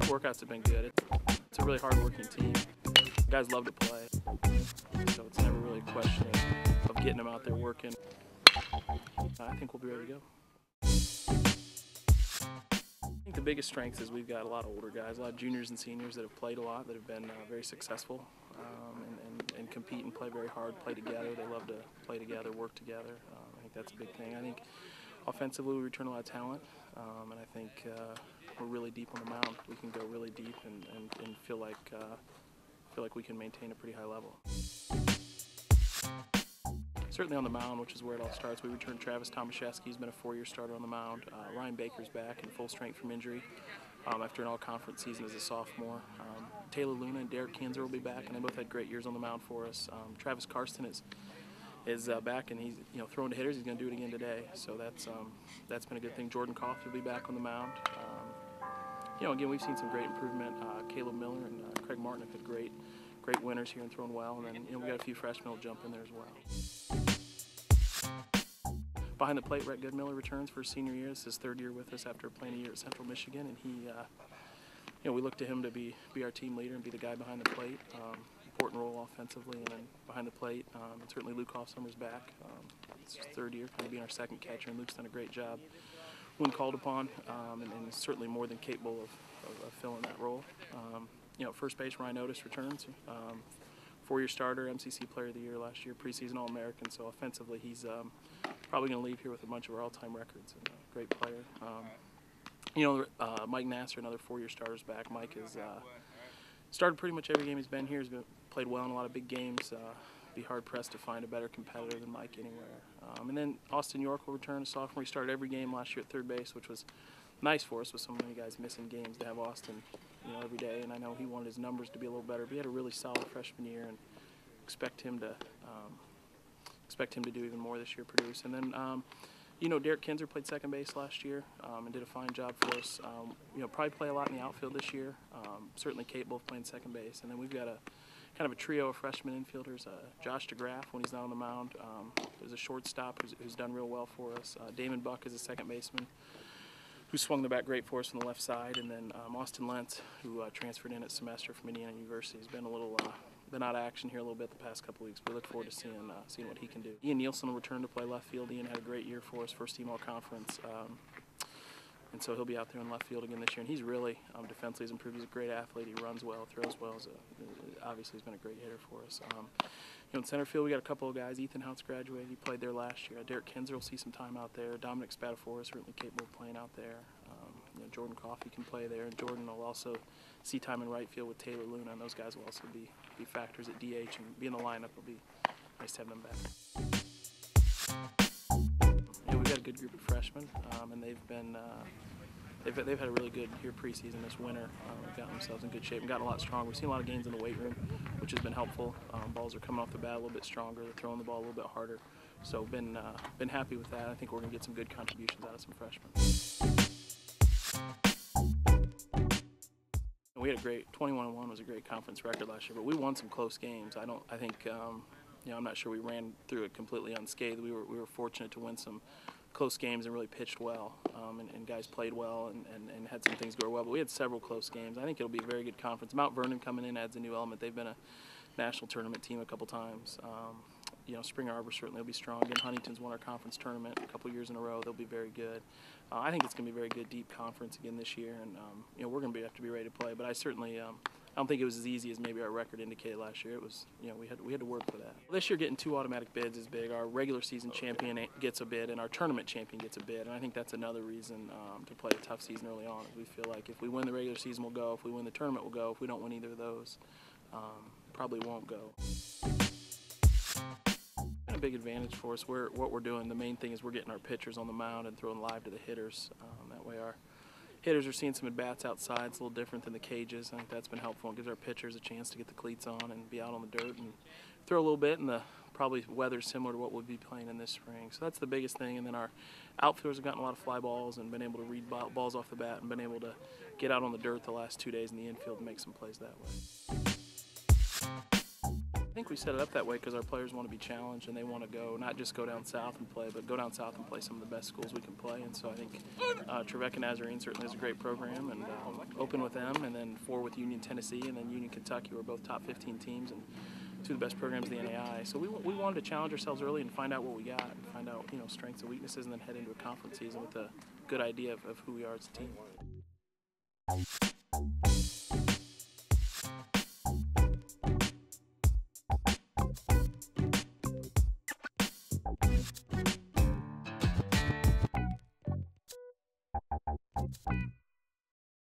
Workouts have been good. It's a really hard-working team. Guys love to play, so it's never really a question of getting them out there working. I think we'll be ready to go. I think the biggest strength is we've got a lot of older guys, a lot of juniors and seniors that have played a lot, that have been very successful and compete and play very hard, play together. They love to play together, work together. I think that's a big thing. I think offensively we return a lot of talent, and I think we're really deep on the mound. We can go really deep and feel like we can maintain a pretty high level. Certainly on the mound, which is where it all starts. We returned Travis Tomaszewski. He's been a 4-year starter on the mound. Ryan Baker's back in full strength from injury after an all-conference season as a sophomore. Taylor Luna and Derek Kinzer will be back, and they both had great years on the mound for us. Travis Karsten is back, and he's throwing to hitters. He's going to do it again today, so that's been a good thing. Jordan Coffey will be back on the mound. Again, we've seen some great improvement. Caleb Miller and Craig Martin have had great winners here and thrown well, and then we got a few freshmen will jump in there as well. Behind the plate, Rhett Goodmiller returns for his senior year. This is his 3rd year with us after playing a year at Central Michigan, and he, we look to him to be our team leader and be the guy behind the plate. Important role offensively, and then behind the plate, and certainly Luke Hoffsummer's back. It's his 3rd year, kind of being our second catcher, and Luke's done a great job when called upon, and certainly more than capable of filling that role. First base, Ryan Otis returns. 4-year starter, MCC Player of the Year last year, preseason All-American. So offensively, he's probably going to leave here with a bunch of our all-time records. And a great player. Mike Nasser, another 4-year starter's back. Mike has started pretty much every game he's been here. He's played well in a lot of big games. Be hard-pressed to find a better competitor than Mike anywhere. And then Austin York will return, a sophomore. He started every game last year at third base, which was nice for us with so many guys missing games to have Austin every day. And I know he wanted his numbers to be a little better, but he had a really solid freshman year, and expect him to do even more this year, produce. And then Derek Kinzer played second base last year and did a fine job for us. Probably play a lot in the outfield this year. Certainly capable of playing second base. And then we've got a kind of a trio of freshman infielders. Josh DeGraff, when he's not on the mound, there's a shortstop who's done real well for us. Damon Buck is a second baseman who swung the bat great for us from the left side, and then Austin Lentz, who transferred in at semester from Indiana University. He's been been out of action here a little bit the past couple weeks. We look forward to seeing what he can do. Ian Nielsen will return to play left field. Ian had a great year for us, first team all-conference, and so he'll be out there in left field again this year. And he's really defensively has improved. He's a great athlete. He runs well, throws well. Obviously, he's been a great hitter for us. In center field, we got a couple of guys. Ethan Houtz graduated. He played there last year. Derek Kinzer will see some time out there. Dominic Spatafora is certainly capable of playing out there. Jordan Coffey can play there, and Jordan will also see time in right field with Taylor Luna, and those guys will also be factors at DH, and be in the lineup. It'll be nice to have them back. We've got a good group of freshmen, and they've had a really good year preseason this winter. They've gotten themselves in good shape and gotten a lot stronger. We've seen a lot of gains in the weight room, which has been helpful. Balls are coming off the bat a little bit stronger. They're throwing the ball a little bit harder. So been happy with that. I think we're going to get some good contributions out of some freshmen. We had a great 21-1 was a great conference record last year, but we won some close games. I think I'm not sure we ran through it completely unscathed. We were fortunate to win some close games and really pitched well, and guys played well and had some things go well. But we had several close games. I think it'll be a very good conference. Mount Vernon coming in adds a new element. They've been a national tournament team a couple times. Springer Arbor certainly will be strong. Again, Huntington's won our conference tournament a couple years in a row. They'll be very good. I think it's going to be a very good, deep conference again this year, and we're going to have to be ready to play. But I certainly, I don't think it was as easy as maybe our record indicated last year. It was, we had to work for that. This year, getting 2 automatic bids is big. Our regular season champion gets a bid, and our tournament champion gets a bid. And I think that's another reason to play a tough season early on. We feel like if we win the regular season, we'll go. If we win the tournament, we'll go. If we don't win either of those, probably won't go. A big advantage for us. What we're doing, the main thing is we're getting our pitchers on the mound and throwing live to the hitters. That way our hitters are seeing some at-bats outside. It's a little different than the cages. I think that's been helpful. It gives our pitchers a chance to get the cleats on and be out on the dirt and throw a little bit, and the probably weather similar to what we'll be playing in this spring. So that's the biggest thing. And then our outfielders have gotten a lot of fly balls and been able to read balls off the bat and been able to get out on the dirt the last 2 days in the infield and make some plays that way. I think we set it up that way because our players want to be challenged and they want to go, not just go down south and play, but go down south and play some of the best schools we can play. And so I think Trevecca Nazarene certainly is a great program, and open with them, and then 4 with Union Tennessee, and then Union Kentucky, who are both top 15 teams and 2 of the best programs in the NAIA. So we wanted to challenge ourselves early and find out what we got, and find out strengths and weaknesses, and then head into a conference season with a good idea of who we are as a team.